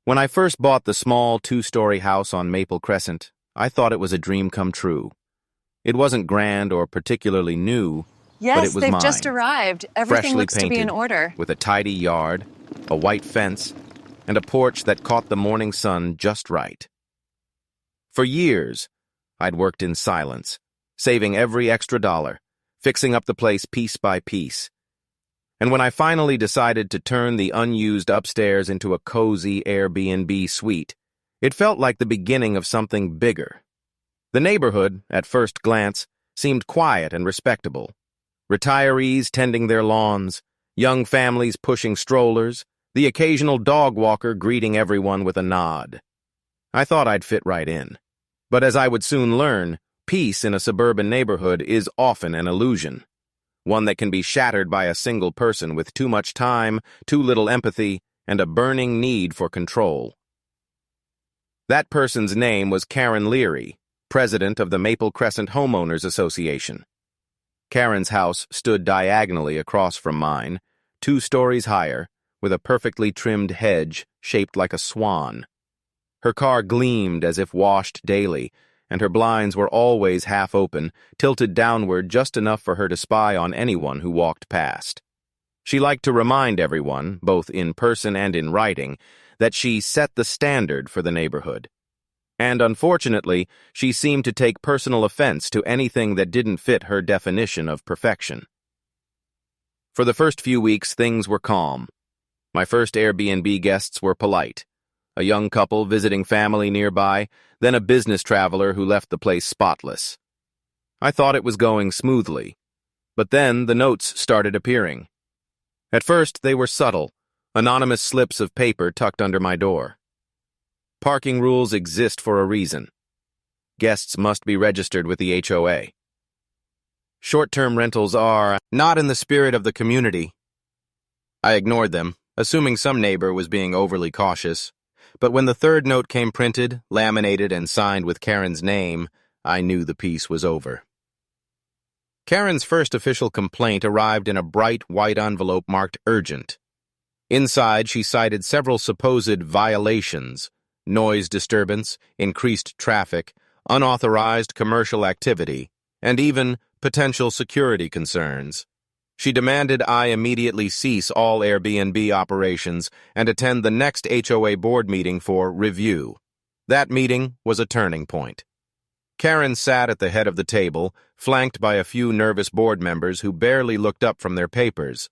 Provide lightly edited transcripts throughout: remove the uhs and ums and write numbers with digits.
When I first bought the small two-story house on Maple Crescent, I thought it was a dream come true. It wasn't grand or particularly new, but it Yes, was they've just mine. arrived. Everything Freshly looks to be in painted, order. with a tidy yard, a white fence, and a porch that caught the morning sun just right. For years, I'd worked in silence, saving every extra dollar, fixing up the place piece by piece. And when I finally decided to turn the unused upstairs into a cozy Airbnb suite, it felt like the beginning of something bigger. The neighborhood, at first glance, seemed quiet and respectable. Retirees tending their lawns, young families pushing strollers, the occasional dog walker greeting everyone with a nod. I thought I'd fit right in. But as I would soon learn, peace in a suburban neighborhood is often an illusion, one that can be shattered by a single person with too much time, too little empathy, and a burning need for control. That person's name was Karen Leary, president of the Maple Crescent Homeowners Association. Karen's house stood diagonally across from mine, 2 stories higher, with a perfectly trimmed hedge shaped like a swan. Her car gleamed as if washed daily, and her blinds were always half open, tilted downward just enough for her to spy on anyone who walked past. She liked to remind everyone, both in person and in writing, that she set the standard for the neighborhood. And unfortunately, she seemed to take personal offense to anything that didn't fit her definition of perfection. For the first few weeks, things were calm. My first Airbnb guests were polite. A young couple visiting family nearby, then a business traveler who left the place spotless. I thought it was going smoothly, but then the notes started appearing. At first, they were subtle, anonymous slips of paper tucked under my door. Parking rules exist for a reason. Guests must be registered with the HOA. Short-term rentals are not in the spirit of the community. I ignored them, assuming some neighbor was being overly cautious. But when the third note came printed, laminated, and signed with Karen's name, I knew the piece was over. Karen's first official complaint arrived in a bright white envelope marked urgent. Inside, she cited several supposed violations: noise disturbance, increased traffic, unauthorized commercial activity, and even potential security concerns. She demanded I immediately cease all Airbnb operations and attend the next HOA board meeting for review. That meeting was a turning point. Karen sat at the head of the table, flanked by a few nervous board members who barely looked up from their papers.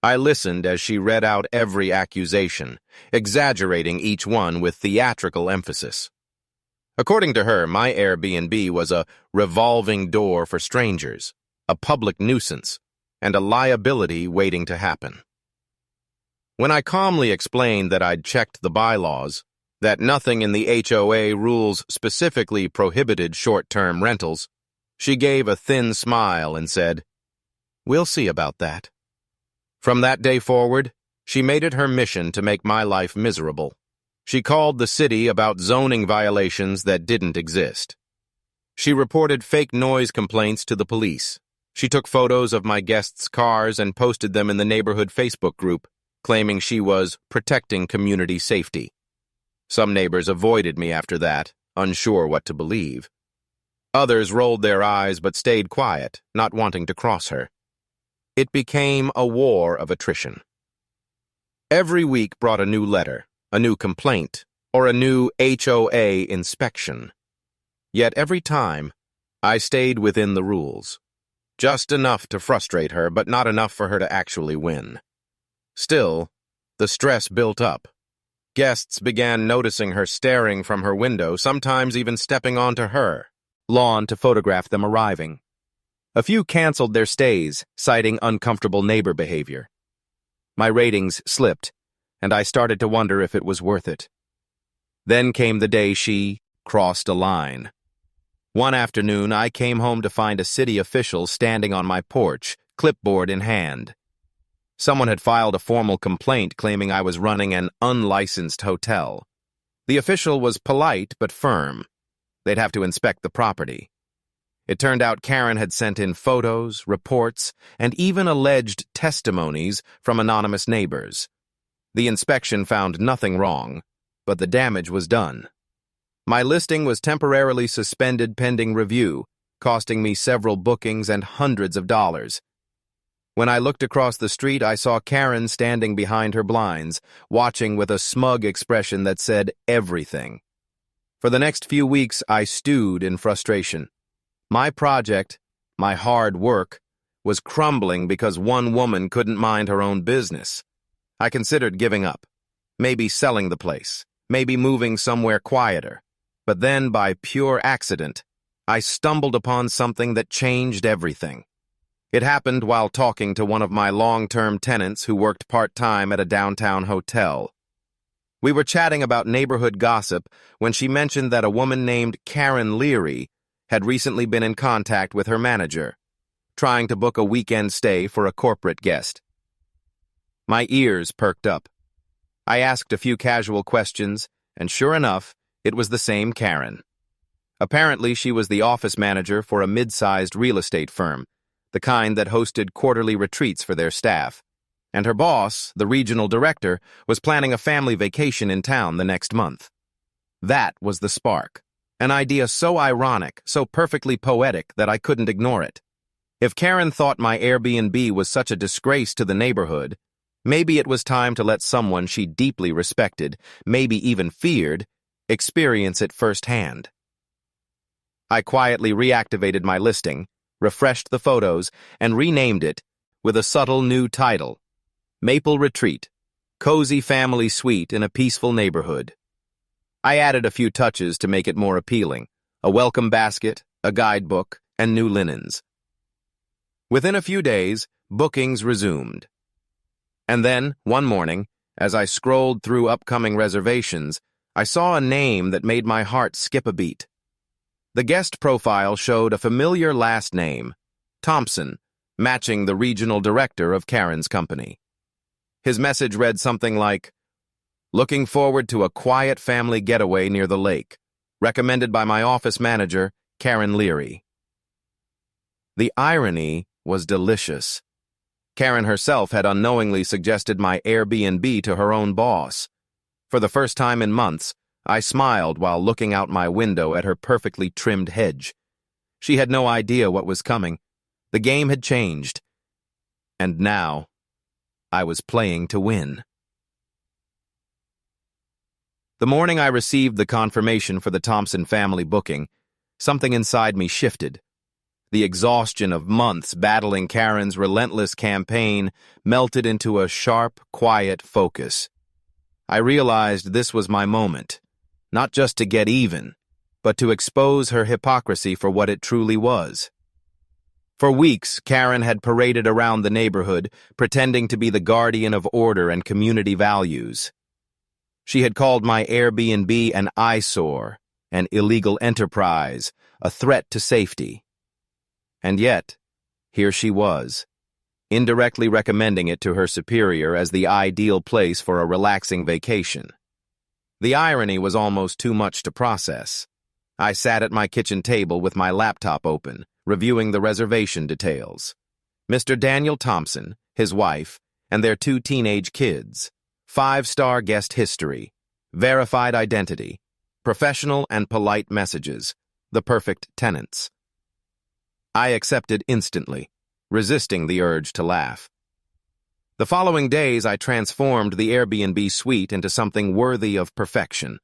I listened as she read out every accusation, exaggerating each one with theatrical emphasis. According to her, my Airbnb was a revolving door for strangers, a public nuisance, and a liability waiting to happen. When I calmly explained that I'd checked the bylaws, that nothing in the HOA rules specifically prohibited short-term rentals, she gave a thin smile and said, "We'll see about that." From that day forward, she made it her mission to make my life miserable. She called the city about zoning violations that didn't exist. She reported fake noise complaints to the police. She took photos of my guests' cars and posted them in the neighborhood Facebook group, claiming she was protecting community safety. Some neighbors avoided me after that, unsure what to believe. Others rolled their eyes but stayed quiet, not wanting to cross her. It became a war of attrition. Every week brought a new letter, a new complaint, or a new HOA inspection. Yet every time, I stayed within the rules. Just enough to frustrate her, but not enough for her to actually win. Still, the stress built up. Guests began noticing her staring from her window, sometimes even stepping onto her lawn to photograph them arriving. A few canceled their stays, citing uncomfortable neighbor behavior. My ratings slipped, and I started to wonder if it was worth it. Then came the day she crossed a line. One afternoon, I came home to find a city official standing on my porch, clipboard in hand. Someone had filed a formal complaint claiming I was running an unlicensed hotel. The official was polite but firm. They'd have to inspect the property. It turned out Karen had sent in photos, reports, and even alleged testimonies from anonymous neighbors. The inspection found nothing wrong, but the damage was done. My listing was temporarily suspended pending review, costing me several bookings and hundreds of dollars. When I looked across the street, I saw Karen standing behind her blinds, watching with a smug expression that said everything. For the next few weeks, I stewed in frustration. My project, my hard work, was crumbling because one woman couldn't mind her own business. I considered giving up, maybe selling the place, maybe moving somewhere quieter. But then, by pure accident, I stumbled upon something that changed everything. It happened while talking to one of my long-term tenants who worked part-time at a downtown hotel. We were chatting about neighborhood gossip when she mentioned that a woman named Karen Leary had recently been in contact with her manager, trying to book a weekend stay for a corporate guest. My ears perked up. I asked a few casual questions, and sure enough, it was the same Karen. Apparently, she was the office manager for a mid-sized real estate firm, the kind that hosted quarterly retreats for their staff. And her boss, the regional director, was planning a family vacation in town the next month. That was the spark. An idea so ironic, so perfectly poetic that I couldn't ignore it. If Karen thought my Airbnb was such a disgrace to the neighborhood, maybe it was time to let someone she deeply respected, maybe even feared, experience it firsthand. I quietly reactivated my listing, refreshed the photos, and renamed it with a subtle new title: Maple Retreat, Cozy Family Suite in a Peaceful Neighborhood. I added a few touches to make it more appealing: a welcome basket, a guidebook, and new linens. Within a few days, bookings resumed. And then, one morning, as I scrolled through upcoming reservations, I saw a name that made my heart skip a beat. The guest profile showed a familiar last name, Thompson, matching the regional director of Karen's company. His message read something like, "Looking forward to a quiet family getaway near the lake. Recommended by my office manager, Karen Leary." The irony was delicious. Karen herself had unknowingly suggested my Airbnb to her own boss. For the first time in months, I smiled while looking out my window at her perfectly trimmed hedge. She had no idea what was coming. The game had changed. And now, I was playing to win. The morning I received the confirmation for the Thompson family booking, something inside me shifted. The exhaustion of months battling Karen's relentless campaign melted into a sharp, quiet focus. I realized this was my moment, not just to get even, but to expose her hypocrisy for what it truly was. For weeks, Karen had paraded around the neighborhood, pretending to be the guardian of order and community values. She had called my Airbnb an eyesore, an illegal enterprise, a threat to safety. And yet, here she was, indirectly recommending it to her superior as the ideal place for a relaxing vacation. The irony was almost too much to process. I sat at my kitchen table with my laptop open, reviewing the reservation details. Mr. Daniel Thompson, his wife, and their 2 teenage kids. 5-star guest history, verified identity, professional and polite messages, the perfect tenants. I accepted instantly, resisting the urge to laugh. The following days, I transformed the Airbnb suite into something worthy of perfection.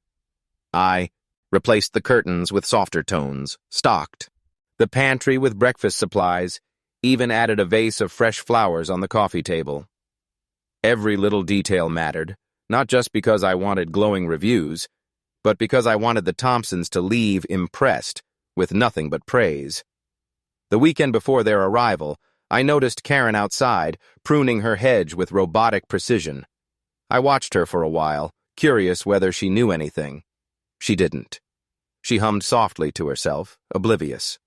I replaced the curtains with softer tones, stocked the pantry with breakfast supplies, even added a vase of fresh flowers on the coffee table. Every little detail mattered, not just because I wanted glowing reviews, but because I wanted the Thompsons to leave impressed, with nothing but praise. The weekend before their arrival, I noticed Karen outside, pruning her hedge with robotic precision. I watched her for a while, curious whether she knew anything. She didn't. She hummed softly to herself, oblivious.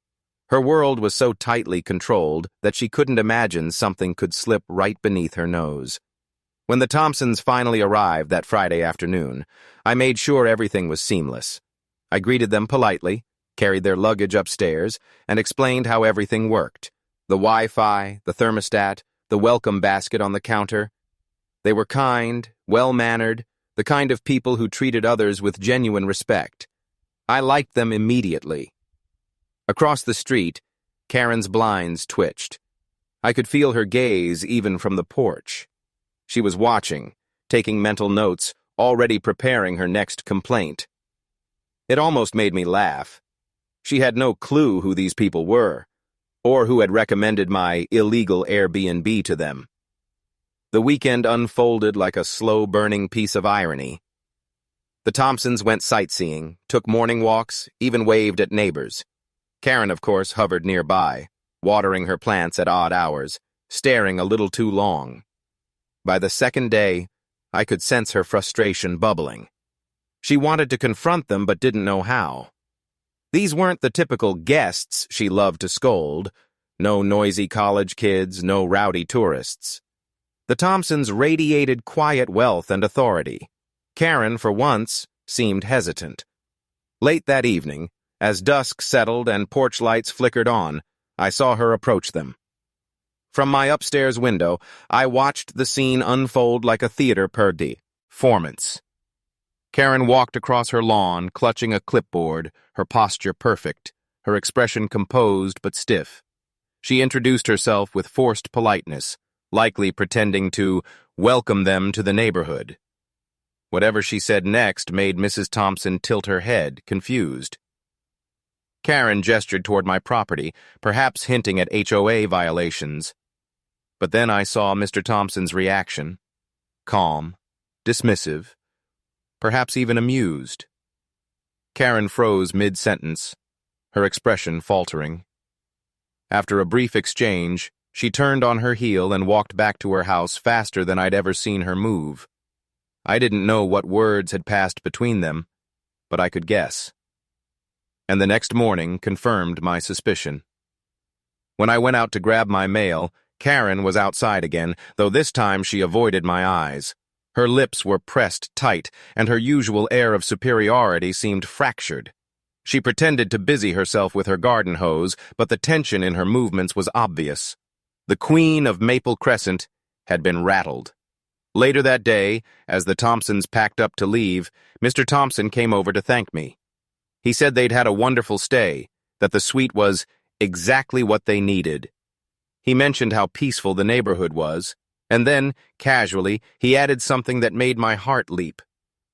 Her world was so tightly controlled that she couldn't imagine something could slip right beneath her nose. When the Thompsons finally arrived that Friday afternoon, I made sure everything was seamless. I greeted them politely, carried their luggage upstairs, and explained how everything worked. The Wi-Fi, the thermostat, the welcome basket on the counter. They were kind, well-mannered, the kind of people who treated others with genuine respect. I liked them immediately. Across the street, Karen's blinds twitched. I could feel her gaze even from the porch. She was watching, taking mental notes, already preparing her next complaint. It almost made me laugh. She had no clue who these people were, or who had recommended my illegal Airbnb to them. The weekend unfolded like a slow-burning piece of irony. The Thompsons went sightseeing, took morning walks, even waved at neighbors. Karen, of course, hovered nearby, watering her plants at odd hours, staring a little too long. By the second day, I could sense her frustration bubbling. She wanted to confront them but didn't know how. These weren't the typical guests she loved to scold. No noisy college kids, no rowdy tourists. The Thompsons radiated quiet wealth and authority. Karen, for once, seemed hesitant. Late that evening, as dusk settled and porch lights flickered on, I saw her approach them. From my upstairs window, I watched the scene unfold like a theater performance. Karen walked across her lawn, clutching a clipboard, her posture perfect, her expression composed but stiff. She introduced herself with forced politeness, likely pretending to welcome them to the neighborhood. Whatever she said next made Mrs. Thompson tilt her head, confused. Karen gestured toward my property, perhaps hinting at HOA violations. But then I saw Mr. Thompson's reaction. Calm, dismissive, perhaps even amused. Karen froze mid-sentence, her expression faltering. After a brief exchange, she turned on her heel and walked back to her house faster than I'd ever seen her move. I didn't know what words had passed between them, but I could guess. And the next morning confirmed my suspicion. When I went out to grab my mail, Karen was outside again, though this time she avoided my eyes. Her lips were pressed tight, and her usual air of superiority seemed fractured. She pretended to busy herself with her garden hose, but the tension in her movements was obvious. The Queen of Maple Crescent had been rattled. Later that day, as the Thompsons packed up to leave, Mr. Thompson came over to thank me. He said they'd had a wonderful stay, that the suite was exactly what they needed. He mentioned how peaceful the neighborhood was, and then, casually, he added something that made my heart leap.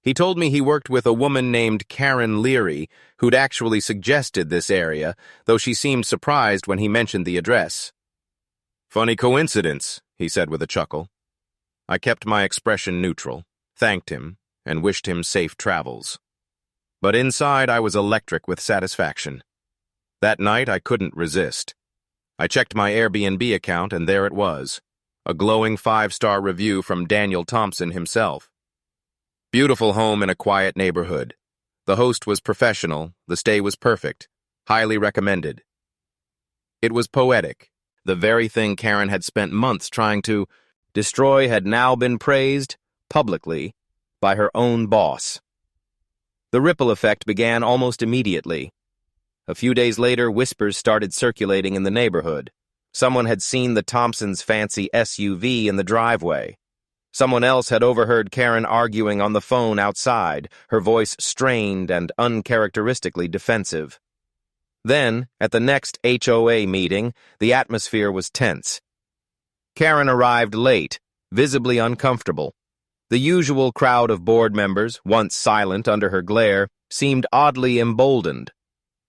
He told me he worked with a woman named Karen Leary, who'd actually suggested this area, though she seemed surprised when he mentioned the address. "Funny coincidence," he said with a chuckle. I kept my expression neutral, thanked him, and wished him safe travels. But inside I was electric with satisfaction. That night I couldn't resist. I checked my Airbnb account, and there it was, a glowing 5-star review from Daniel Thompson himself. Beautiful home in a quiet neighborhood. The host was professional, the stay was perfect, highly recommended. It was poetic. The very thing Karen had spent months trying to destroy had now been praised, publicly, by her own boss. The ripple effect began almost immediately. A few days later, whispers started circulating in the neighborhood. Someone had seen the Thompsons' fancy SUV in the driveway. Someone else had overheard Karen arguing on the phone outside, her voice strained and uncharacteristically defensive. Then, at the next HOA meeting, the atmosphere was tense. Karen arrived late, visibly uncomfortable. The usual crowd of board members, once silent under her glare, seemed oddly emboldened.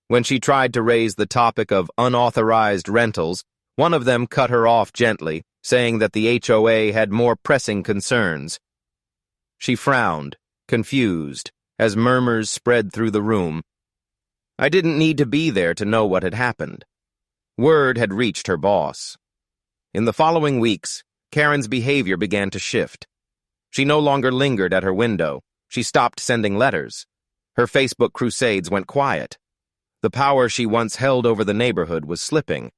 When she tried to raise the topic of unauthorized rentals, one of them cut her off gently, saying that the HOA had more pressing concerns. She frowned, confused, as murmurs spread through the room. I didn't need to be there to know what had happened. Word had reached her boss. In the following weeks, Karen's behavior began to shift. She no longer lingered at her window. She stopped sending letters. Her Facebook crusades went quiet. The power she once held over the neighborhood was slipping,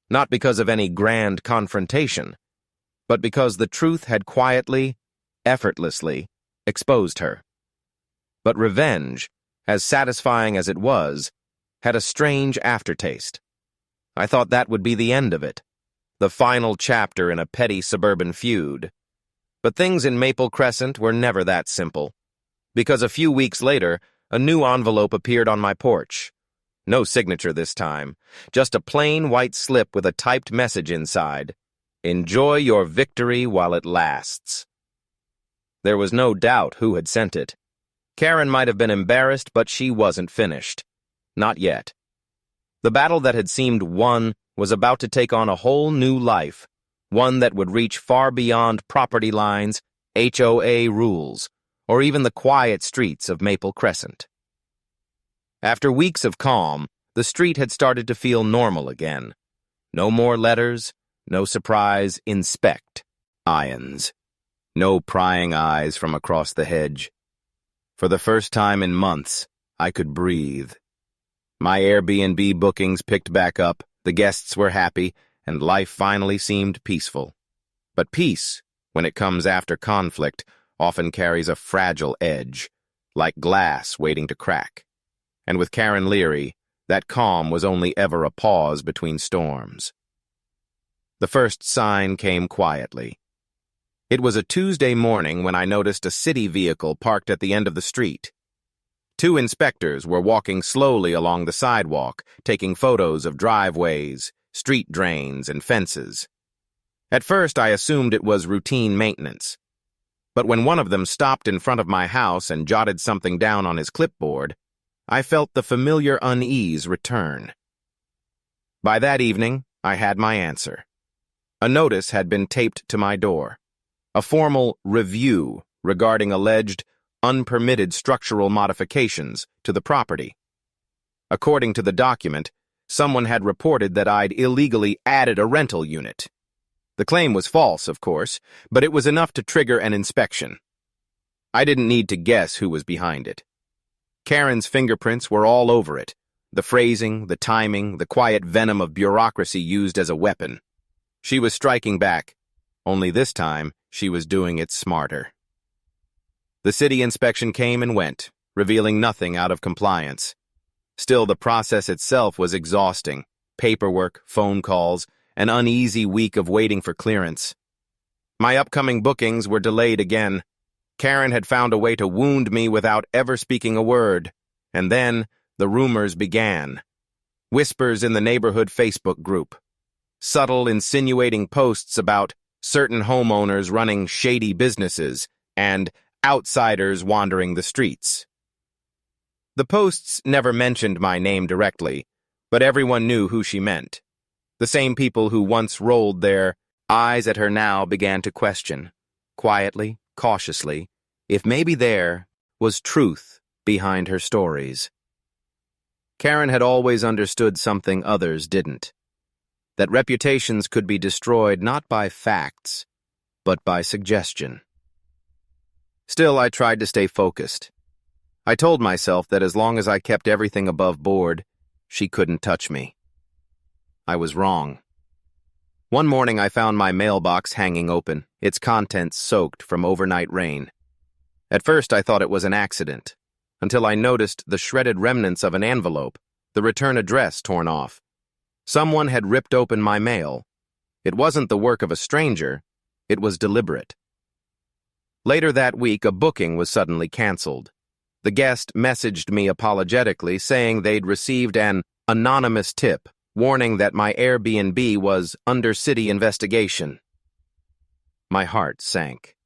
not because of any grand confrontation, but because the truth had quietly, effortlessly, exposed her. But revenge, as satisfying as it was, had a strange aftertaste. I thought that would be the end of it, the final chapter in a petty suburban feud. But things in Maple Crescent were never that simple. because a few weeks later, a new envelope appeared on my porch. No signature this time, just a plain white slip with a typed message inside. Enjoy your victory while it lasts. There was no doubt who had sent it. Karen might have been embarrassed, but she wasn't finished. Not yet. The battle that had seemed won was about to take on a whole new life, one that would reach far beyond property lines, HOA rules, or even the quiet streets of Maple Crescent. After weeks of calm, the street had started to feel normal again. No more letters, no surprise inspect ions, no prying eyes from across the hedge. For the first time in months, I could breathe. My Airbnb bookings picked back up, the guests were happy, and life finally seemed peaceful. But peace, when it comes after conflict, often carries a fragile edge, like glass waiting to crack. And with Karen Leary, that calm was only ever a pause between storms. The first sign came quietly. It was a Tuesday morning when I noticed a city vehicle parked at the end of the street. Two inspectors were walking slowly along the sidewalk, taking photos of driveways, street drains, and fences. At first, I assumed it was routine maintenance. But when one of them stopped in front of my house and jotted something down on his clipboard, I felt the familiar unease return. By that evening, I had my answer. A notice had been taped to my door. A formal review regarding alleged unpermitted structural modifications to the property. According to the document, someone had reported that I'd illegally added a rental unit. The claim was false, of course, but it was enough to trigger an inspection. I didn't need to guess who was behind it. Karen's fingerprints were all over it, the phrasing, the timing, the quiet venom of bureaucracy used as a weapon. She was striking back, only this time she was doing it smarter. The city inspection came and went, revealing nothing out of compliance. Still, the process itself was exhausting. Paperwork, phone calls, an uneasy week of waiting for clearance. My upcoming bookings were delayed again. Karen had found a way to wound me without ever speaking a word. And then the rumors began. Whispers in the neighborhood Facebook group. Subtle, insinuating posts about certain homeowners running shady businesses and outsiders wandering the streets. The posts never mentioned my name directly, but everyone knew who she meant. The same people who once rolled their eyes at her now began to question, quietly, cautiously, if maybe there was truth behind her stories. Karen had always understood something others didn't, that reputations could be destroyed not by facts, but by suggestion. Still, I tried to stay focused. I told myself that as long as I kept everything above board, she couldn't touch me. I was wrong. One morning I found my mailbox hanging open, its contents soaked from overnight rain. At first I thought it was an accident, until I noticed the shredded remnants of an envelope, the return address torn off. Someone had ripped open my mail. It wasn't the work of a stranger, it was deliberate. Later that week, a booking was suddenly canceled. The guest messaged me apologetically, saying they'd received an anonymous tip, warning that my Airbnb was under city investigation. My heart sank.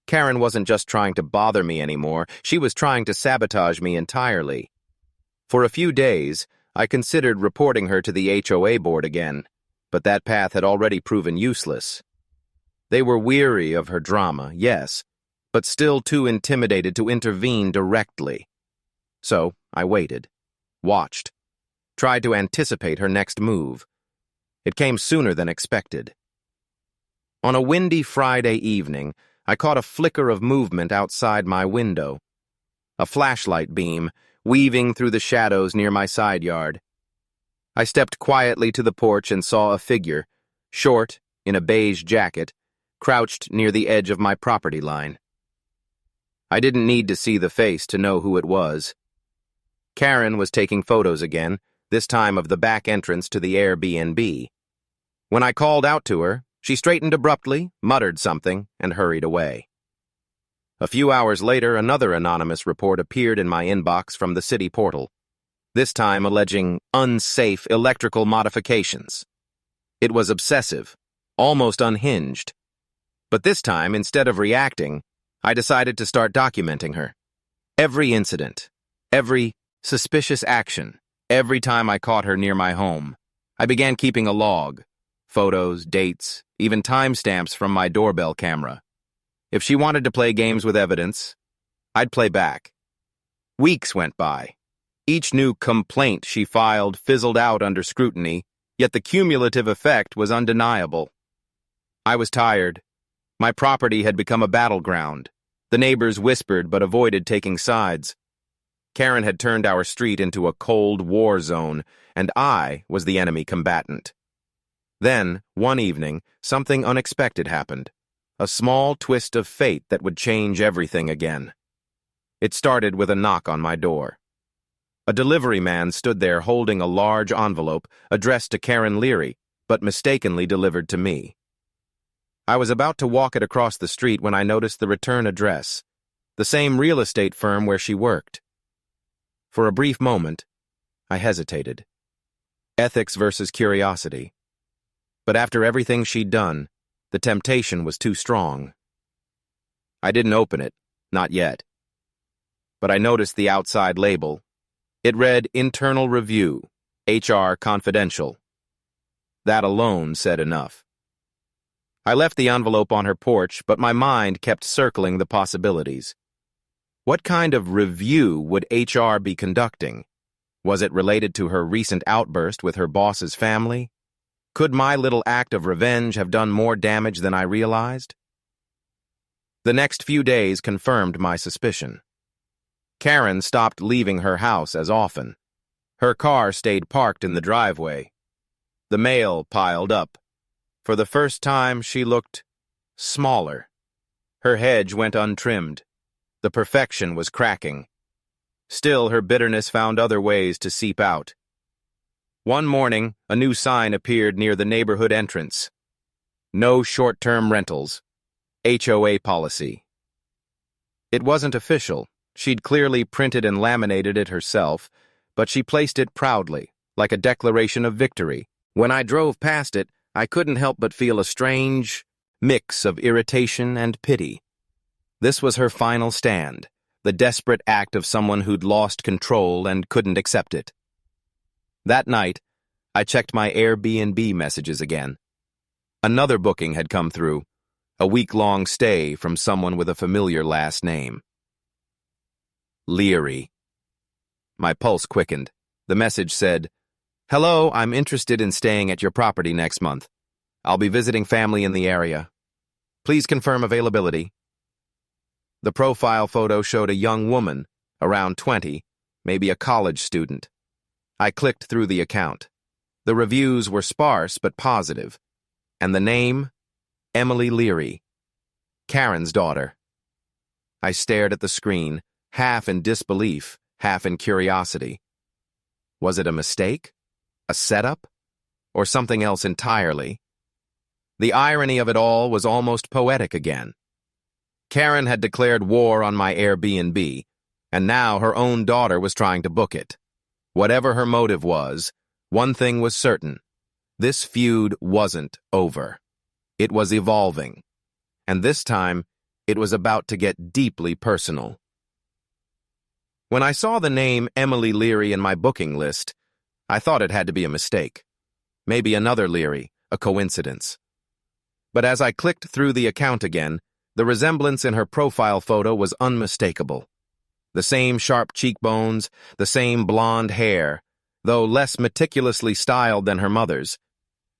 Karen wasn't just trying to bother me anymore, she was trying to sabotage me entirely. For a few days, I considered reporting her to the HOA board again, but that path had already proven useless. They were weary of her drama, yes, but still too intimidated to intervene directly. So I waited, watched, tried to anticipate her next move. It came sooner than expected. On a windy Friday evening, I caught a flicker of movement outside my window. A flashlight beam, weaving through the shadows near my side yard. I stepped quietly to the porch and saw a figure, short, in a beige jacket, crouched near the edge of my property line. I didn't need to see the face to know who it was. Karen was taking photos again, this time of the back entrance to the Airbnb. When I called out to her, she straightened abruptly, muttered something, and hurried away. A few hours later, another anonymous report appeared in my inbox from the city portal, this time alleging unsafe electrical modifications. It was obsessive, almost unhinged. But this time, instead of reacting, I decided to start documenting her. Every incident, every suspicious action, every time I caught her near my home, I began keeping a log, photos, dates, even timestamps from my doorbell camera. If she wanted to play games with evidence, I'd play back. Weeks went by. Each new complaint she filed fizzled out under scrutiny, yet the cumulative effect was undeniable. I was tired. My property had become a battleground. The neighbors whispered but avoided taking sides. Karen had turned our street into a cold war zone, and I was the enemy combatant. Then, one evening, something unexpected happened. A small twist of fate that would change everything again. It started with a knock on my door. A delivery man stood there holding a large envelope addressed to Karen Leary, but mistakenly delivered to me. I was about to walk it across the street when I noticed the return address, the same real estate firm where she worked. For a brief moment, I hesitated. Ethics versus curiosity. But after everything she'd done, the temptation was too strong. I didn't open it, not yet. But I noticed the outside label. It read Internal Review, HR Confidential. That alone said enough. I left the envelope on her porch, but my mind kept circling the possibilities. What kind of review would HR be conducting? Was it related to her recent outburst with her boss's family? Could my little act of revenge have done more damage than I realized? The next few days confirmed my suspicion. Karen stopped leaving her house as often. Her car stayed parked in the driveway. The mail piled up. For the first time, she looked smaller. Her hedge went untrimmed. The perfection was cracking. Still, her bitterness found other ways to seep out. One morning, a new sign appeared near the neighborhood entrance. No short-term rentals. HOA policy. It wasn't official. She'd clearly printed and laminated it herself, but she placed it proudly, like a declaration of victory. When I drove past it, I couldn't help but feel a strange mix of irritation and pity. This was her final stand, the desperate act of someone who'd lost control and couldn't accept it. That night, I checked my Airbnb messages again. Another booking had come through, a week-long stay from someone with a familiar last name. Leary. My pulse quickened. The message said, "Hello, I'm interested in staying at your property next month. I'll be visiting family in the area. Please confirm availability." The profile photo showed a young woman, around 20, maybe a college student. I clicked through the account. The reviews were sparse but positive. And the name? Emily Leary. Karen's daughter. I stared at the screen, half in disbelief, half in curiosity. Was it a mistake? A setup? Or something else entirely? The irony of it all was almost poetic again. Karen had declared war on my Airbnb, and now her own daughter was trying to book it. Whatever her motive was, one thing was certain. This feud wasn't over. It was evolving. And this time, it was about to get deeply personal. When I saw the name Emily Leary in my booking list, I thought it had to be a mistake. Maybe another Leary, a coincidence. But as I clicked through the account again, the resemblance in her profile photo was unmistakable. The same sharp cheekbones, the same blonde hair, though less meticulously styled than her mother's.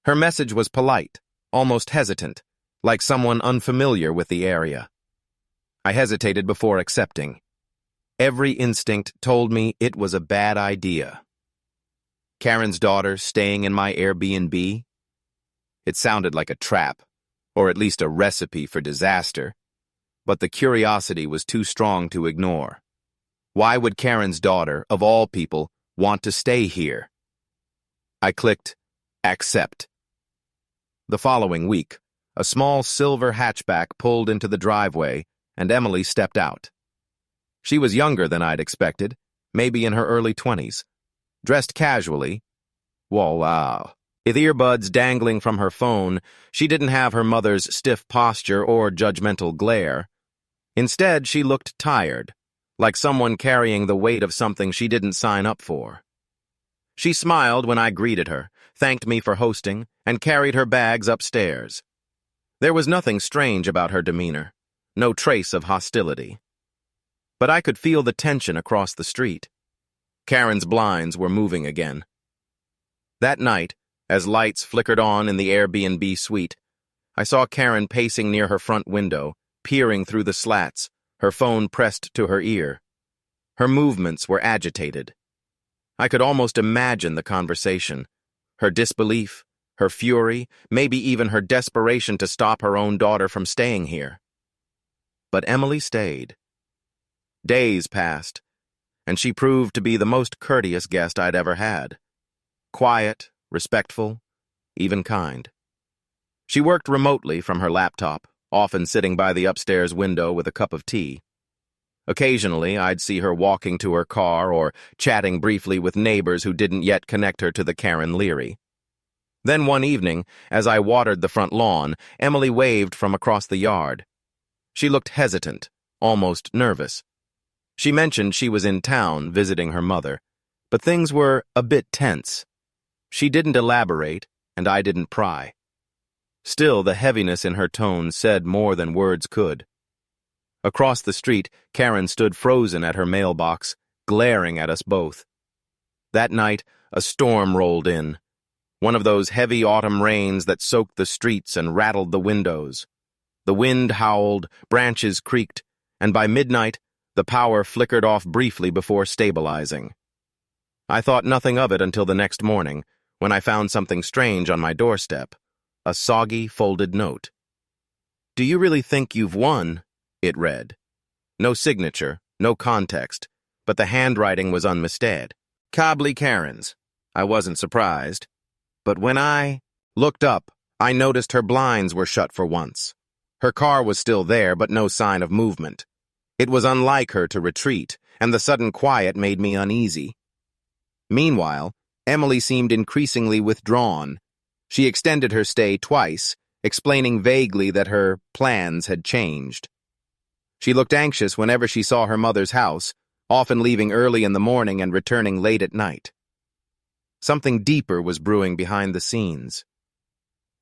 Her message was polite, almost hesitant, like someone unfamiliar with the area. I hesitated before accepting. Every instinct told me it was a bad idea. Karen's daughter staying in my Airbnb? It sounded like a trap, or at least a recipe for disaster, but the curiosity was too strong to ignore. Why would Karen's daughter, of all people, want to stay here? I clicked accept. The following week, a small silver hatchback pulled into the driveway, and Emily stepped out. She was younger than I'd expected, maybe in her early 20s. Dressed casually. Wow. With earbuds dangling from her phone, she didn't have her mother's stiff posture or judgmental glare. Instead, she looked tired, like someone carrying the weight of something she didn't sign up for. She smiled when I greeted her, thanked me for hosting, and carried her bags upstairs. There was nothing strange about her demeanor, no trace of hostility. But I could feel the tension across the street. Karen's blinds were moving again. That night, as lights flickered on in the Airbnb suite, I saw Karen pacing near her front window, peering through the slats, her phone pressed to her ear. Her movements were agitated. I could almost imagine the conversation, her disbelief, her fury, maybe even her desperation to stop her own daughter from staying here. But Emily stayed. Days passed, and she proved to be the most courteous guest I'd ever had. Quiet, respectful, even kind. She worked remotely from her laptop, often sitting by the upstairs window with a cup of tea. Occasionally, I'd see her walking to her car or chatting briefly with neighbors who didn't yet connect her to the Karen Leary. Then one evening, as I watered the front lawn, Emily waved from across the yard. She looked hesitant, almost nervous. She mentioned she was in town visiting her mother, but things were a bit tense. She didn't elaborate, and I didn't pry. Still, the heaviness in her tone said more than words could. Across the street, Karen stood frozen at her mailbox, glaring at us both. That night, a storm rolled in. One of those heavy autumn rains that soaked the streets and rattled the windows. The wind howled, branches creaked, and by midnight, the power flickered off briefly before stabilizing. I thought nothing of it until the next morning, when I found something strange on my doorstep, a soggy, folded note. "Do you really think you've won?" it read. No signature, no context, but the handwriting was unmistakable. Cobley Karen's. I wasn't surprised. But when I looked up, I noticed her blinds were shut for once. Her car was still there, but no sign of movement. It was unlike her to retreat, and the sudden quiet made me uneasy. Meanwhile, Emily seemed increasingly withdrawn. She extended her stay twice, explaining vaguely that her plans had changed. She looked anxious whenever she saw her mother's house, often leaving early in the morning and returning late at night. Something deeper was brewing behind the scenes.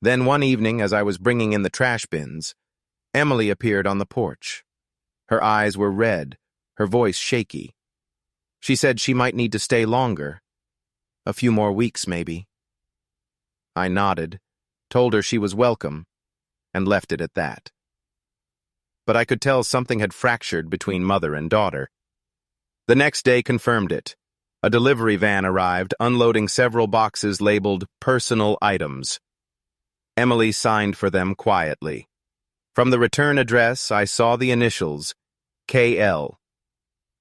Then one evening, as I was bringing in the trash bins, Emily appeared on the porch. Her eyes were red, her voice shaky. She said she might need to stay longer. A few more weeks, maybe. I nodded, told her she was welcome, and left it at that. But I could tell something had fractured between mother and daughter. The next day confirmed it. A delivery van arrived, unloading several boxes labeled personal items. Emily signed for them quietly. From the return address, I saw the initials, KL.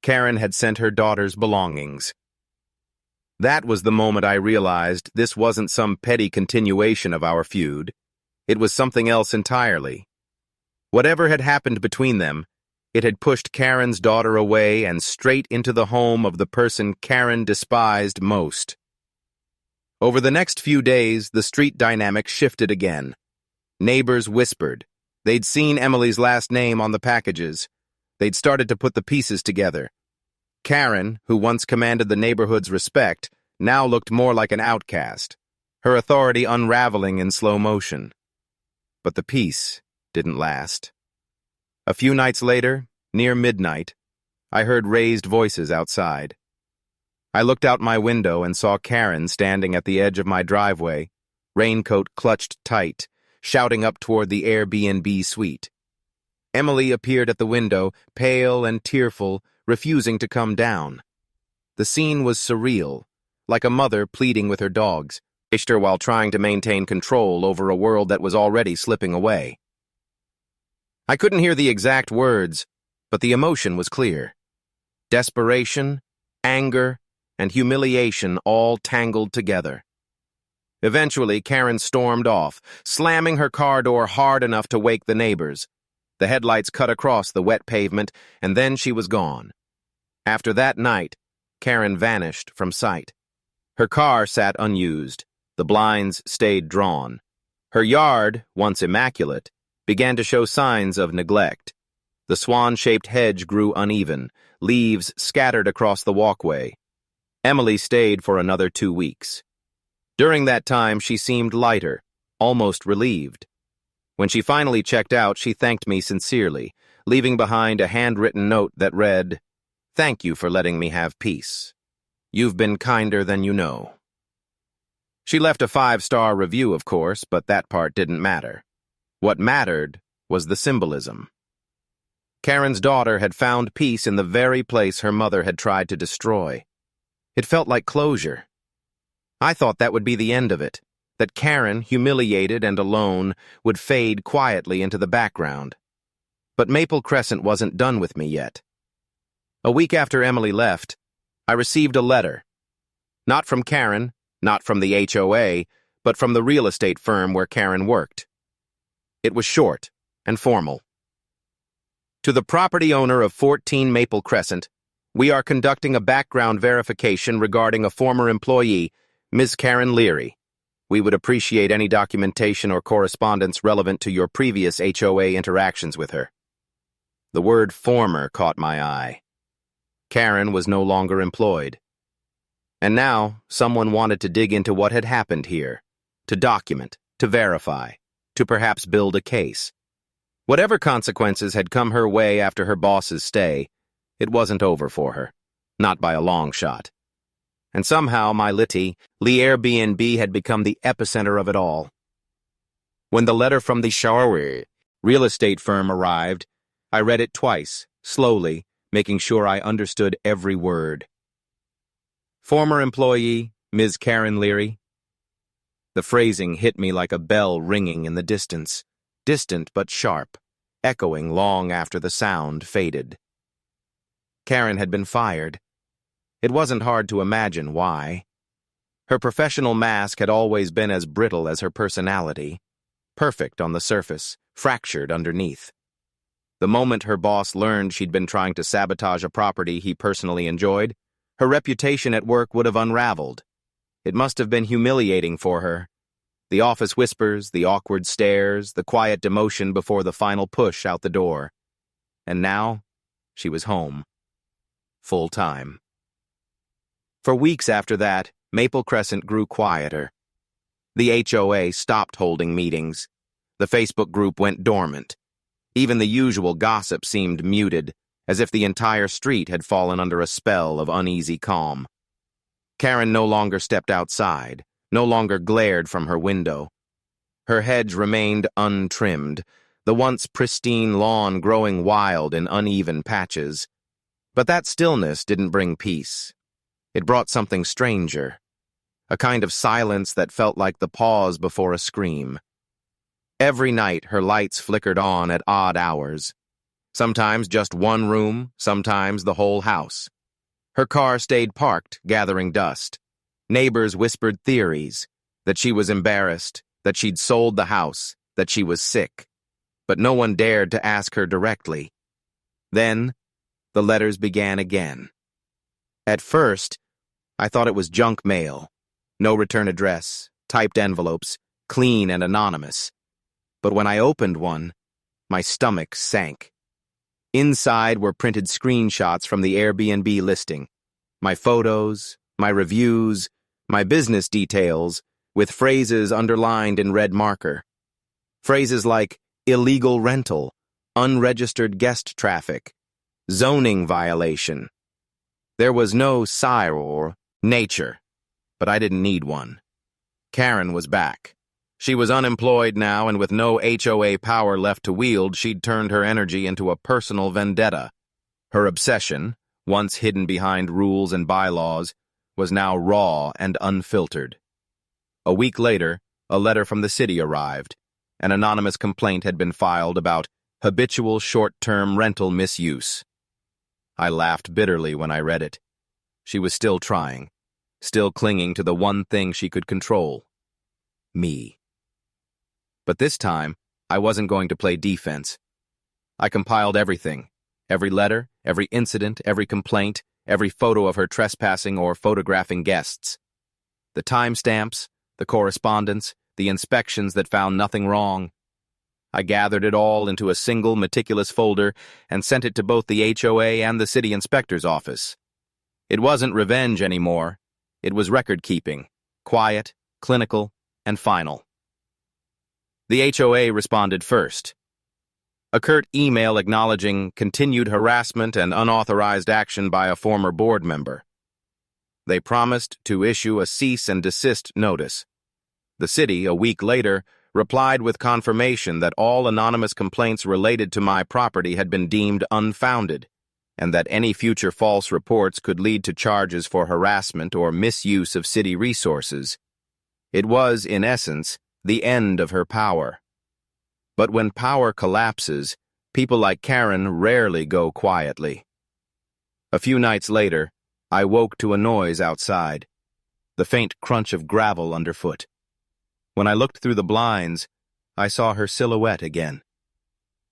Karen had sent her daughter's belongings. That was the moment I realized this wasn't some petty continuation of our feud. It was something else entirely. Whatever had happened between them, it had pushed Karen's daughter away and straight into the home of the person Karen despised most. Over the next few days, the street dynamic shifted again. Neighbors whispered. They'd seen Emily's last name on the packages. They'd started to put the pieces together. Karen, who once commanded the neighborhood's respect, now looked more like an outcast, her authority unraveling in slow motion. But the peace didn't last. A few nights later, near midnight, I heard raised voices outside. I looked out my window and saw Karen standing at the edge of my driveway, raincoat clutched tight, shouting up toward the Airbnb suite. Emily appeared at the window, pale and tearful, refusing to come down. The scene was surreal, like a mother pleading with her dogs, while trying to maintain control over a world that was already slipping away. I couldn't hear the exact words, but the emotion was clear. Desperation, anger, and humiliation all tangled together. Eventually, Karen stormed off, slamming her car door hard enough to wake the neighbors. The headlights cut across the wet pavement, and then she was gone. After that night, Karen vanished from sight. Her car sat unused. The blinds stayed drawn. Her yard, once immaculate, began to show signs of neglect. The swan-shaped hedge grew uneven, leaves scattered across the walkway. Emily stayed for another 2 weeks. During that time, she seemed lighter, almost relieved. When she finally checked out, she thanked me sincerely, leaving behind a handwritten note that read, "Thank you for letting me have peace. You've been kinder than you know." She left a 5-star review, of course, but that part didn't matter. What mattered was the symbolism. Karen's daughter had found peace in the very place her mother had tried to destroy. It felt like closure. I thought that would be the end of it, that Karen, humiliated and alone, would fade quietly into the background. But Maple Crescent wasn't done with me yet. A week after Emily left, I received a letter. Not from Karen, not from the HOA, but from the real estate firm where Karen worked. It was short and formal. To the property owner of 14 Maple Crescent, we are conducting a background verification regarding a former employee, Ms. Karen Leary. We would appreciate any documentation or correspondence relevant to your previous HOA interactions with her. The word former caught my eye. Karen was no longer employed. And now, someone wanted to dig into what had happened here, to document, to verify, to perhaps build a case. Whatever consequences had come her way after her boss's stay, it wasn't over for her, not by a long shot. And somehow my Lee Airbnb had become the epicenter of it all. When the letter from the HOA real estate firm arrived, I read it twice, slowly, making sure I understood every word. Former employee, Ms. Karen Leary. The phrasing hit me like a bell ringing in the distance, distant but sharp, echoing long after the sound faded. Karen had been fired. It wasn't hard to imagine why. Her professional mask had always been as brittle as her personality, perfect on the surface, fractured underneath. The moment her boss learned she'd been trying to sabotage a property he personally enjoyed, her reputation at work would have unraveled. It must have been humiliating for her. The office whispers, the awkward stares, the quiet demotion before the final push out the door. And now, she was home. Full time. For weeks after that, Maple Crescent grew quieter. The HOA stopped holding meetings. The Facebook group went dormant. Even the usual gossip seemed muted, as if the entire street had fallen under a spell of uneasy calm. Karen no longer stepped outside, no longer glared from her window. Her hedge remained untrimmed, the once pristine lawn growing wild in uneven patches. But that stillness didn't bring peace. It brought something stranger, a kind of silence that felt like the pause before a scream. Every night her lights flickered on at odd hours. Sometimes just one room, sometimes the whole house. Her car stayed parked, gathering dust. Neighbors whispered theories, that she was embarrassed, that she'd sold the house, that she was sick. But no one dared to ask her directly. Then, the letters began again. At first, I thought it was junk mail. No return address, typed envelopes, clean and anonymous. But when I opened one, my stomach sank. Inside were printed screenshots from the Airbnb listing. My photos, my reviews, my business details, with phrases underlined in red marker. Phrases like illegal rental, unregistered guest traffic, zoning violation. There was no sign or nature, but I didn't need one. Karen was back. She was unemployed now, and with no HOA power left to wield, she'd turned her energy into a personal vendetta. Her obsession, once hidden behind rules and bylaws, was now raw and unfiltered. A week later, a letter from the city arrived. An anonymous complaint had been filed about habitual short-term rental misuse. I laughed bitterly when I read it. She was still trying, still clinging to the one thing she could control. Me. But this time, I wasn't going to play defense. I compiled everything. Every letter, every incident, every complaint, every photo of her trespassing or photographing guests. The timestamps, the correspondence, the inspections that found nothing wrong. I gathered it all into a single meticulous folder and sent it to both the HOA and the city inspector's office. It wasn't revenge anymore. It was record-keeping, quiet, clinical, and final. The HOA responded first. A curt email acknowledging continued harassment and unauthorized action by a former board member. They promised to issue a cease and desist notice. The city, a week later, replied with confirmation that all anonymous complaints related to my property had been deemed unfounded, and that any future false reports could lead to charges for harassment or misuse of city resources. It was, in essence, the end of her power. But when power collapses, people like Karen rarely go quietly. A few nights later, I woke to a noise outside, the faint crunch of gravel underfoot. When I looked through the blinds, I saw her silhouette again,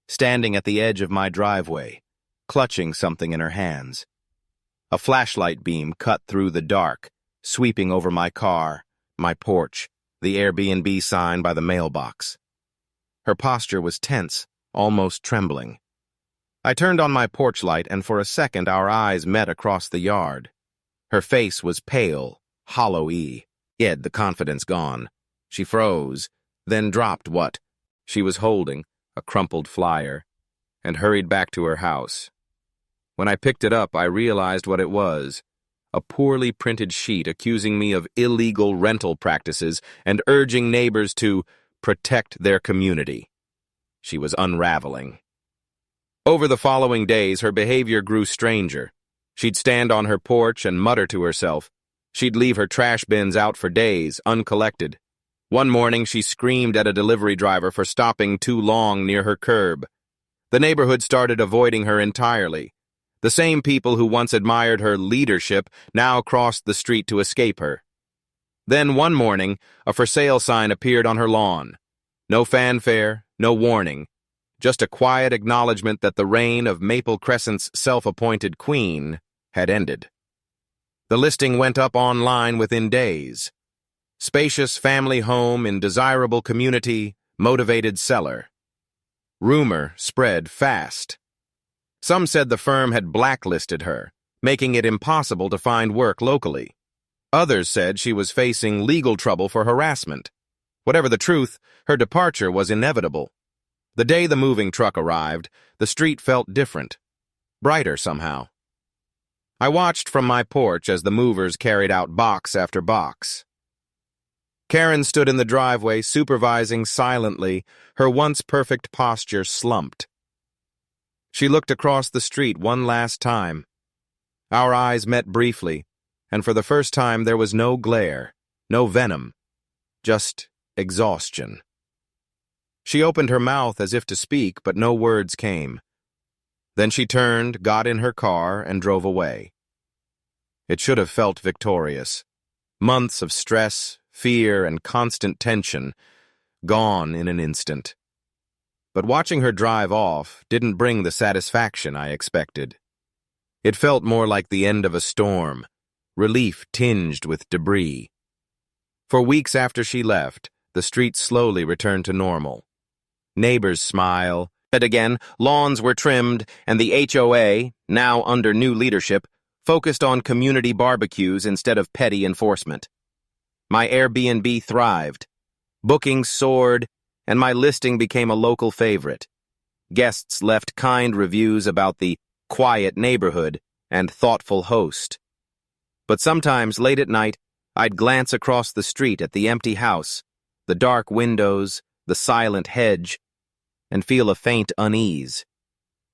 standing at the edge of my driveway, clutching something in her hands. A flashlight beam cut through the dark, sweeping over my car, my porch, the Airbnb sign by the mailbox. Her posture was tense, almost trembling. I turned on my porch light, and for a second our eyes met across the yard. Her face was pale, hollow-y, yet the confidence gone. She froze, then dropped what she was holding, a crumpled flyer, and hurried back to her house. When I picked it up, I realized what it was. A poorly printed sheet accusing me of illegal rental practices and urging neighbors to protect their community. She was unraveling. Over the following days, her behavior grew stranger. She'd stand on her porch and mutter to herself. She'd leave her trash bins out for days, uncollected. One morning, she screamed at a delivery driver for stopping too long near her curb. The neighborhood started avoiding her entirely. The same people who once admired her leadership now crossed the street to escape her. Then one morning, a for sale sign appeared on her lawn. No fanfare, no warning, just a quiet acknowledgement that the reign of Maple Crescent's self-appointed queen had ended. The listing went up online within days. Spacious family home in desirable community, motivated seller. Rumor spread fast. Some said the firm had blacklisted her, making it impossible to find work locally. Others said she was facing legal trouble for harassment. Whatever the truth, her departure was inevitable. The day the moving truck arrived, the street felt different, brighter somehow. I watched from my porch as the movers carried out box after box. Karen stood in the driveway, supervising silently, her once perfect posture slumped. She looked across the street one last time. Our eyes met briefly, and for the first time there was no glare, no venom, just exhaustion. She opened her mouth as if to speak, but no words came. Then she turned, got in her car, and drove away. It should have felt victorious. Months of stress, fear, and constant tension, gone in an instant. But watching her drive off didn't bring the satisfaction I expected. It felt more like the end of a storm, relief tinged with debris. For weeks after she left, the street slowly returned to normal. Neighbors smile, and again, lawns were trimmed, and the HOA, now under new leadership, focused on community barbecues instead of petty enforcement. My Airbnb thrived. Bookings soared, and my listing became a local favorite. Guests left kind reviews about the quiet neighborhood and thoughtful host. But sometimes, late at night, I'd glance across the street at the empty house, the dark windows, the silent hedge, and feel a faint unease.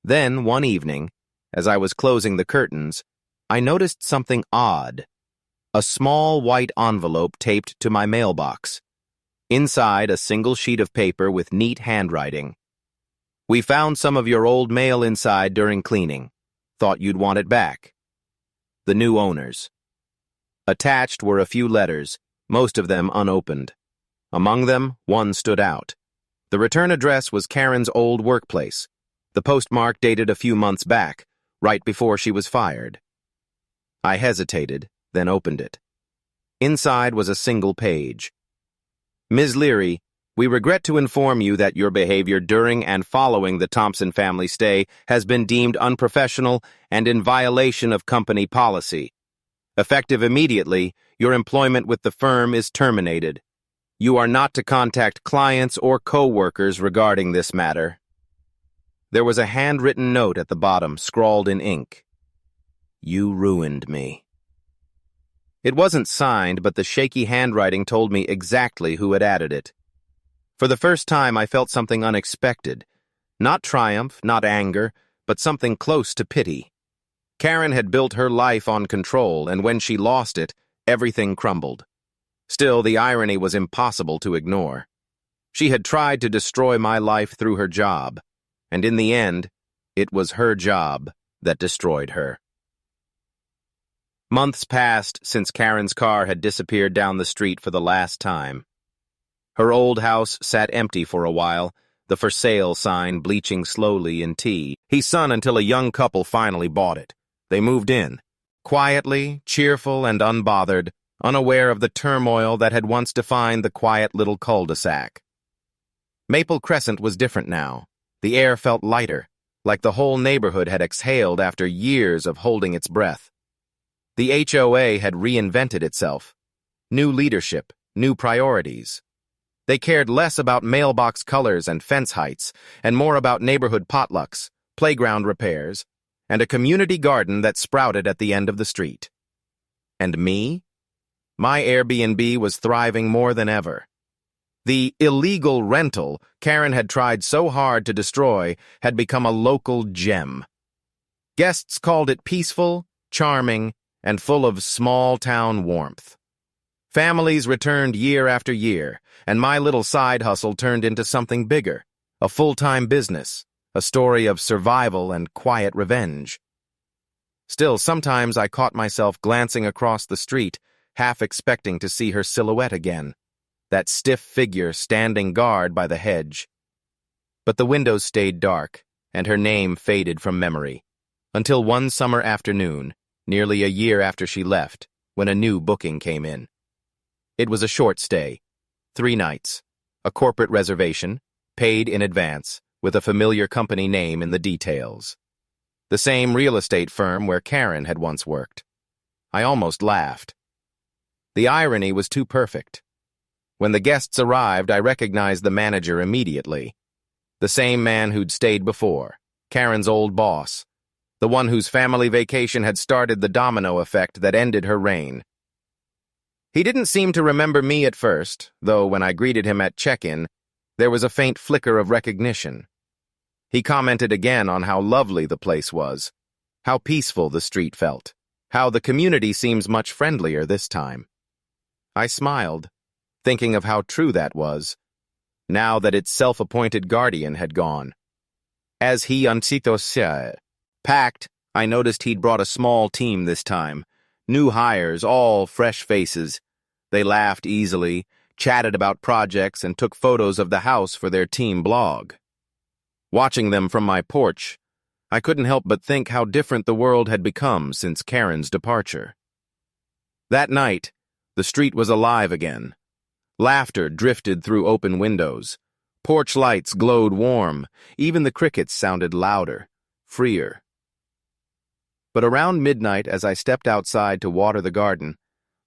Then, one evening, as I was closing the curtains, I noticed something odd. A small white envelope taped to my mailbox. Inside, a single sheet of paper with neat handwriting. "We found some of your old mail inside during cleaning. Thought you'd want it back. The new owners." Attached were a few letters, most of them unopened. Among them, one stood out. The return address was Karen's old workplace, The postmark dated a few months back, right before she was fired. I hesitated, then opened it. Inside was a single page. Ms. Leary, we regret to inform you that your behavior during and following the Thompson family stay has been deemed unprofessional and in violation of company policy. Effective immediately, your employment with the firm is terminated. You are not to contact clients or co-workers regarding this matter. There was a handwritten note at the bottom, scrawled in ink. You ruined me. It wasn't signed, but the shaky handwriting told me exactly who had added it. For the first time, I felt something unexpected. Not triumph, not anger, but something close to pity. Karen had built her life on control, and when she lost it, everything crumbled. Still, the irony was impossible to ignore. She had tried to destroy my life through her job, and in the end, it was her job that destroyed her. Months passed since Karen's car had disappeared down the street for the last time. Her old house sat empty for a while, the for sale sign bleaching slowly in tea. He's son until a young couple finally bought it. They moved in, quietly, cheerful, and unbothered, unaware of the turmoil that had once defined the quiet little cul-de-sac. Maple Crescent was different now. The air felt lighter, like the whole neighborhood had exhaled after years of holding its breath. The HOA had reinvented itself. New leadership, new priorities. They cared less about mailbox colors and fence heights, and more about neighborhood potlucks, playground repairs, and a community garden that sprouted at the end of the street. And me? My Airbnb was thriving more than ever. The illegal rental Karen had tried so hard to destroy had become a local gem. Guests called it peaceful, charming, and full of small-town warmth. Families returned year after year, and my little side hustle turned into something bigger, a full-time business, a story of survival and quiet revenge. Still, sometimes I caught myself glancing across the street, half expecting to see her silhouette again, that stiff figure standing guard by the hedge. But the windows stayed dark, and her name faded from memory, until one summer afternoon, nearly a year after she left, when a new booking came in. It was a short stay, 3 nights, a corporate reservation, paid in advance, with a familiar company name in the details. The same real estate firm where Karen had once worked. I almost laughed. The irony was too perfect. When the guests arrived, I recognized the manager immediately. The same man who'd stayed before, Karen's old boss, the one whose family vacation had started the domino effect that ended her reign. He didn't seem to remember me at first, though when I greeted him at check-in, there was a faint flicker of recognition. He commented again on how lovely the place was, how peaceful the street felt, how the community seems much friendlier this time. I smiled, thinking of how true that was, now that its self-appointed guardian had gone. As he packed, I noticed he'd brought a small team this time, new hires, all fresh faces. They laughed easily, chatted about projects, and took photos of the house for their team blog. Watching them from my porch, I couldn't help but think how different the world had become since Karen's departure. That night, the street was alive again. Laughter drifted through open windows. Porch lights glowed warm. Even the crickets sounded louder, freer. But around midnight, as I stepped outside to water the garden,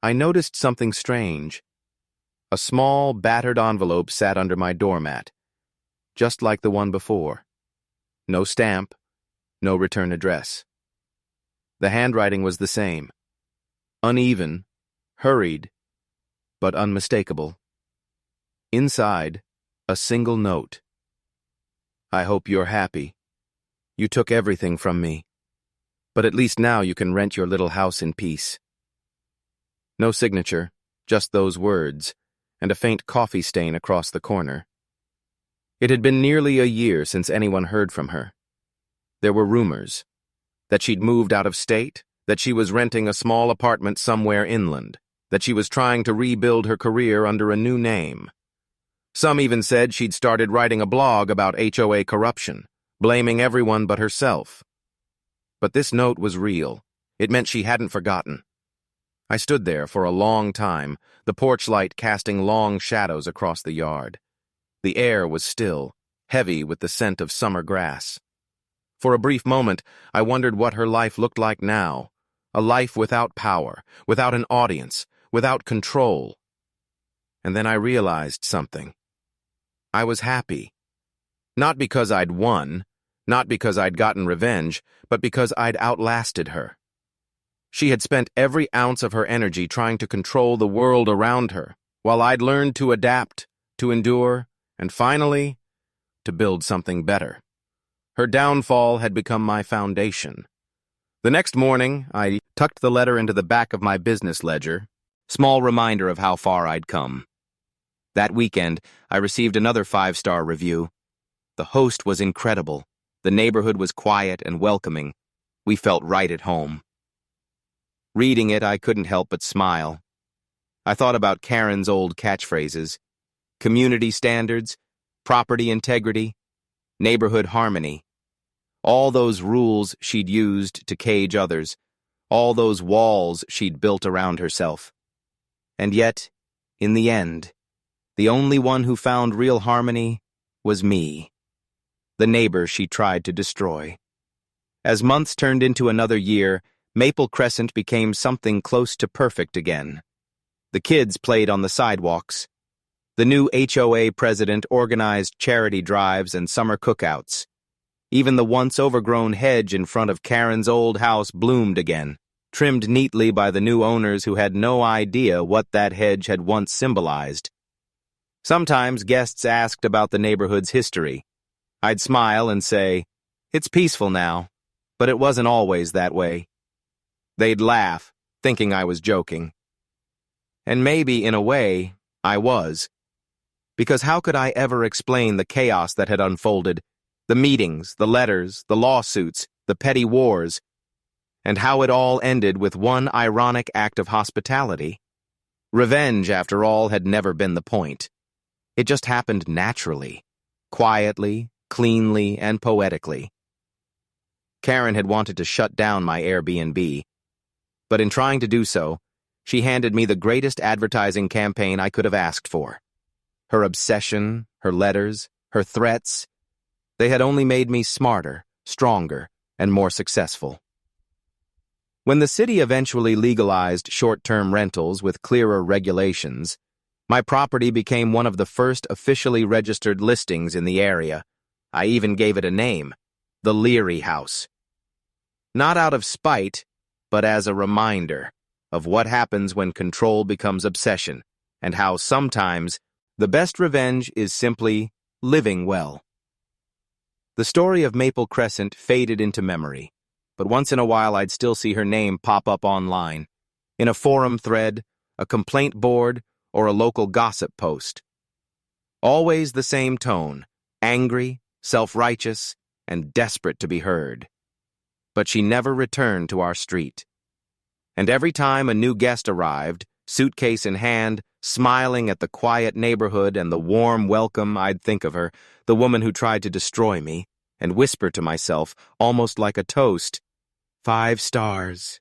I noticed something strange. A small, battered envelope sat under my doormat, just like the one before. No stamp, no return address. The handwriting was the same. Uneven, hurried, but unmistakable. Inside, a single note. I hope you're happy. You took everything from me, but at least now you can rent your little house in peace. No signature, just those words, and a faint coffee stain across the corner. It had been nearly a year since anyone heard from her. There were rumors that she'd moved out of state, that she was renting a small apartment somewhere inland, that she was trying to rebuild her career under a new name. Some even said she'd started writing a blog about HOA corruption, blaming everyone but herself. But this note was real. It meant she hadn't forgotten. I stood there for a long time, the porch light casting long shadows across the yard. The air was still, heavy with the scent of summer grass. For a brief moment, I wondered what her life looked like now, a life without power, without an audience, without control. And then I realized something. I was happy. Not because I'd won, not because I'd gotten revenge, but because I'd outlasted her. She had spent every ounce of her energy trying to control the world around her, while I'd learned to adapt, to endure, and finally, to build something better. Her downfall had become my foundation. The next morning, I tucked the letter into the back of my business ledger, small reminder of how far I'd come. That weekend, I received another 5-star review. The host was incredible. The neighborhood was quiet and welcoming. We felt right at home. Reading it, I couldn't help but smile. I thought about Karen's old catchphrases: community standards, property integrity, neighborhood harmony. All those rules she'd used to cage others, all those walls she'd built around herself. And yet, in the end, the only one who found real harmony was me, the neighbor she tried to destroy. As months turned into another year, Maple Crescent became something close to perfect again. The kids played on the sidewalks. The new HOA president organized charity drives and summer cookouts. Even the once overgrown hedge in front of Karen's old house bloomed again, trimmed neatly by the new owners who had no idea what that hedge had once symbolized. Sometimes guests asked about the neighborhood's history. I'd smile and say, "It's peaceful now," but it wasn't always that way. They'd laugh, thinking I was joking. And maybe, in a way, I was. Because how could I ever explain the chaos that had unfolded? The meetings, the letters, the lawsuits, the petty wars, and how it all ended with one ironic act of hospitality. Revenge, after all, had never been the point. It just happened naturally, quietly, cleanly, and poetically. Karen had wanted to shut down my Airbnb, but in trying to do so, she handed me the greatest advertising campaign I could have asked for. Her obsession, her letters, her threats, they had only made me smarter, stronger, and more successful. When the city eventually legalized short-term rentals with clearer regulations, my property became one of the first officially registered listings in the area. I even gave it a name, the Leary House. Not out of spite, but as a reminder of what happens when control becomes obsession, and how sometimes the best revenge is simply living well. The story of Maple Crescent faded into memory, but once in a while I'd still see her name pop up online, in a forum thread, a complaint board, or a local gossip post. Always the same tone, angry, self-righteous, and desperate to be heard. But she never returned to our street. And every time a new guest arrived, suitcase in hand, smiling at the quiet neighborhood and the warm welcome, I'd think of her, the woman who tried to destroy me, and whisper to myself, almost like a toast, 5 stars.